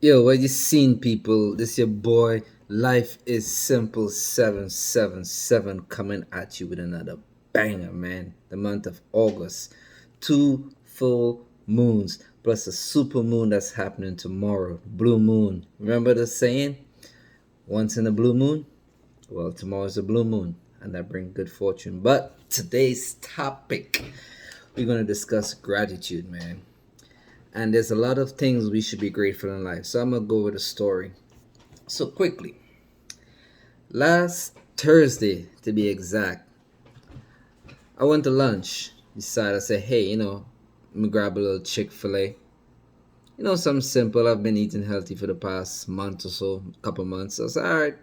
Yo, what you seen, people? This your boy, Life is Simple 777 coming at you with another banger, man. The month of August. Two full moons, plus a super moon that's happening tomorrow. Blue moon. Remember the saying? Once in a blue moon? Well, tomorrow's a blue moon, and that brings good fortune. But today's topic, we're going to discuss gratitude, man. And there's a lot of things we should be grateful in life. So I'm gonna go with a story. So quickly, last Thursday to be exact, I went to lunch. Decided I said, hey, let me grab a little Chick-fil-A. Something simple. I've been eating healthy for the past month or so, couple months. So I said, all right,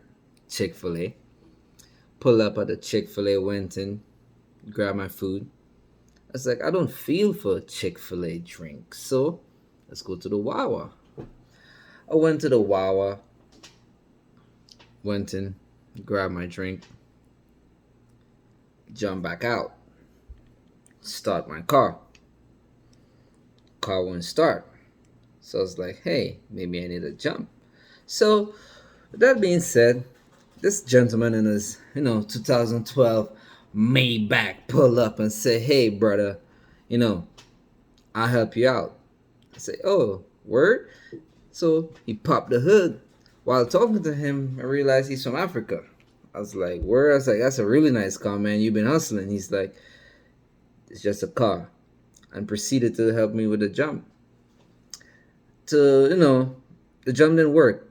Chick-fil-A. Pull up at the Chick-fil-A, went in, grabbed my food. I was like, I don't feel for a Chick-fil-A drink, so let's go to the Wawa. I went to the Wawa, went in, grabbed my drink, jumped back out, start my car. Car wouldn't start. So I was like, hey, maybe I need a jump. So, with that being said, this gentleman in his, 2012 Maybach pull up and say, hey, brother, you know, I'll help you out. I say, oh, word? So he popped the hood. While talking to him, I realized he's from Africa. I was like, where? I was like, that's a really nice car, man. You've been hustling. He's like, it's just a car. And proceeded to help me with the jump. The jump didn't work.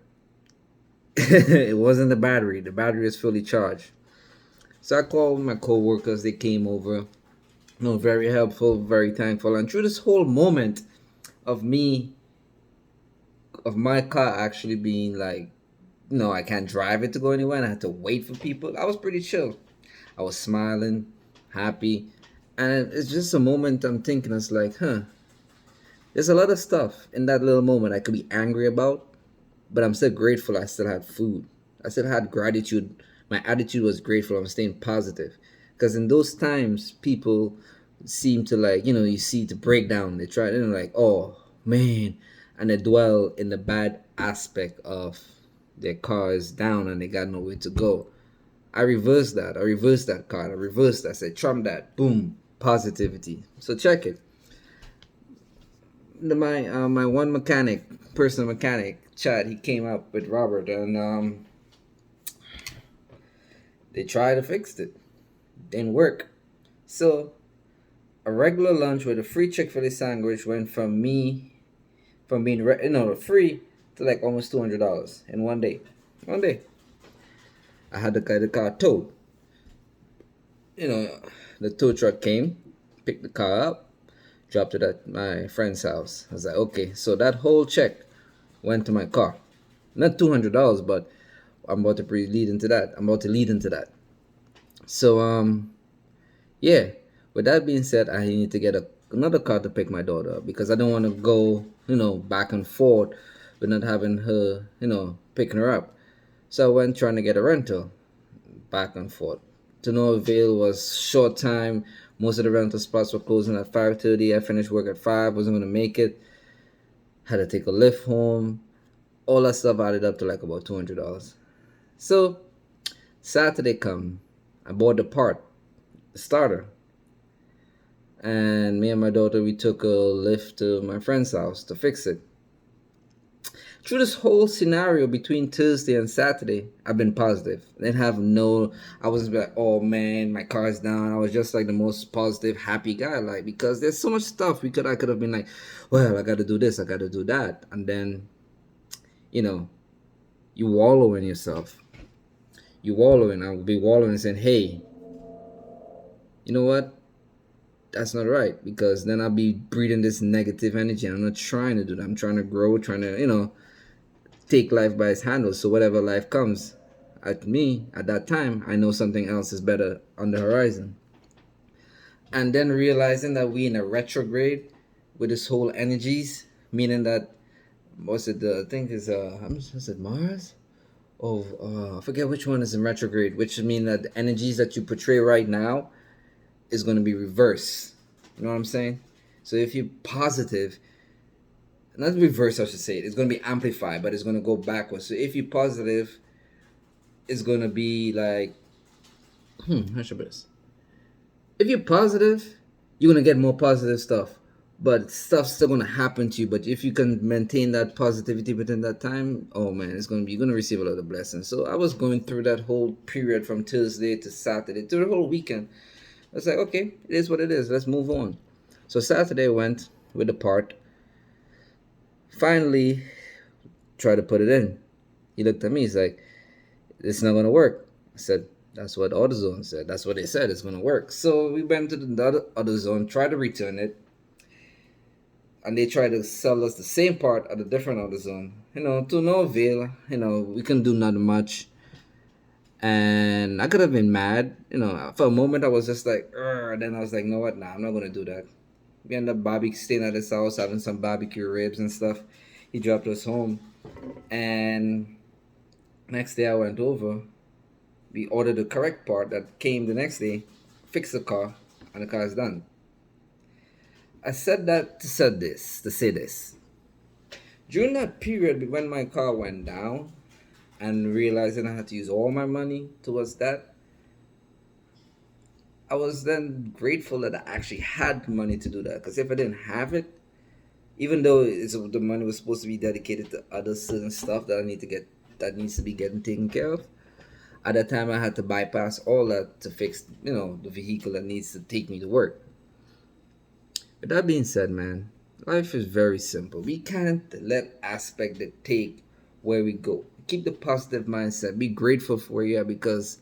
It wasn't the battery. The battery was fully charged. So I called my co-workers. They came over. Very helpful, very thankful. And through this whole moment of me, of my car actually being like, I can't drive it to go anywhere and I had to wait for people. I was pretty chill. I was smiling, happy. And it's just a moment I'm thinking, it's like, there's a lot of stuff in that little moment I could be angry about, but I'm still grateful I still had food. I still had gratitude. My attitude was grateful. I'm staying positive. Because in those times, people seem to like, you see the breakdown. They try, like, oh, man. And they dwell in the bad aspect of their car is down and they got nowhere to go. I reversed that. I reversed that card. I reversed that. I said, trump that. Boom. Positivity. So check it. My one personal mechanic, Chad, he came up with Robert and they tried to fix it. Didn't work. So a regular lunch with a free Chick-fil-A sandwich went from being free to like almost $200 in one day. One day. I had to get the car towed. The tow truck came, picked the car up, dropped it at my friend's house. I was like, okay, so that whole check went to my car. Not $200, but I'm about to lead into that. So yeah. With that being said, I need to get another car to pick my daughter up because I don't want to go, back and forth with not having her, picking her up. So I went trying to get a rental, back and forth. To no avail, was short time. Most of the rental spots were closing at 5:30. I finished work at 5. Wasn't gonna make it. Had to take a lift home. All that stuff added up to like about $200. So Saturday come, I bought the starter, and me and my daughter, we took a lift to my friend's house to fix it. Through this whole scenario between Tuesday and Saturday, I've been positive. I wasn't like, oh man, my car's down. I was just like the most positive, happy guy, like, because there's so much stuff I could have been like, well, I got to do this, I got to do that. And then, you wallow in yourself. I will be wallowing saying, hey, you know what? That's not right, because then I'll be breathing this negative energy. I'm not trying to do that. I'm trying to grow, trying to, take life by its handles. So whatever life comes at me at that time, I know something else is better on the horizon. And then realizing that we in a retrograde with this whole energies, meaning that I think is was it Mars? Oh, I forget which one is in retrograde, which means that the energies that you portray right now is going to be reversed. You know what I'm saying? So if you're positive, not reverse, I should say. It's going to be amplified, but it's going to go backwards. So if you're positive, it's going to be like, how should I put this? If you're positive, you're going to get more positive stuff. But stuff's still going to happen to you. But if you can maintain that positivity within that time, oh man, it's going to be, you're going to receive a lot of blessings. So I was going through that whole period from Tuesday to Saturday, through the whole weekend. I was like, okay, it is what it is. Let's move on. So Saturday went with the part. Finally, tried to put it in. He looked at me. He's like, "It's not gonna work." I said, "That's what AutoZone said. That's what they said. It's gonna work." So we went to the other AutoZone, tried to return it, and they tried to sell us the same part at a different AutoZone. To no avail. We couldn't do nothing much. And I could have been mad. For a moment I was just like, "Ugh." Then I was like, "You know what? Nah, I'm not gonna do that." We ended up staying at his house, having some barbecue ribs and stuff. He dropped us home, and next day I went over. We ordered the correct part that came the next day, fixed the car, and the car is done. I said that to say this. During that period when my car went down and realizing I had to use all my money towards that, I was then grateful that I actually had money to do that. Because if I didn't have it, even though the money was supposed to be dedicated to other certain stuff that needs to be getting taken care of, at that time I had to bypass all that to fix the vehicle that needs to take me to work. With that being said, man, life is very simple. We can't let aspect dictate where we go. Keep the positive mindset. Be grateful for where you are, because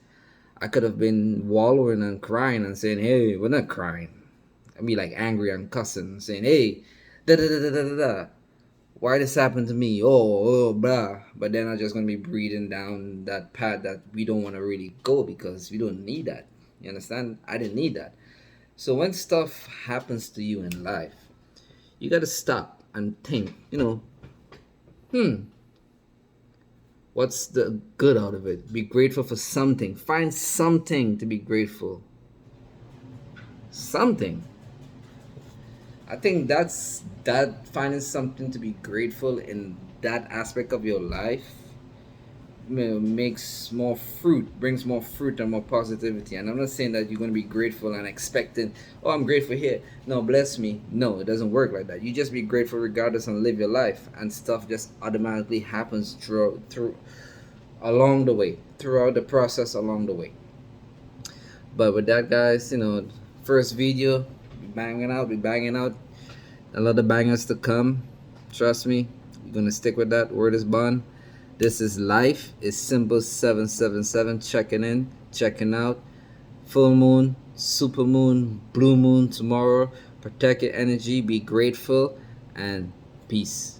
I could have been wallowing and crying and saying, "Hey, we're not crying." I'd be like angry and cussing, saying, "Hey, da da da da da da. Why this happened to me? Oh, blah." But then I'm just gonna be breathing down that path that we don't want to really go, because we don't need that. You understand? I didn't need that. So when stuff happens to you in life, you gotta stop and think. What's the good out of it? Be grateful for something. Find something to be grateful. Something. I think that finding something to be grateful in that aspect of your life makes more fruit, brings more fruit and more positivity. And I'm not saying that you're going to be grateful and expecting, "Oh, I'm grateful here. No, bless me." No, it doesn't work like that. You just be grateful regardless and live your life, and stuff just automatically happens through along the way, throughout the process along the way. But with that, guys, first video, be banging out. A lot of bangers to come. Trust me, you're gonna stick with that. Word is bond. This is Life is Simple 777. Checking in, checking out. Full moon, super moon, blue moon tomorrow. Protect your energy, be grateful, and peace.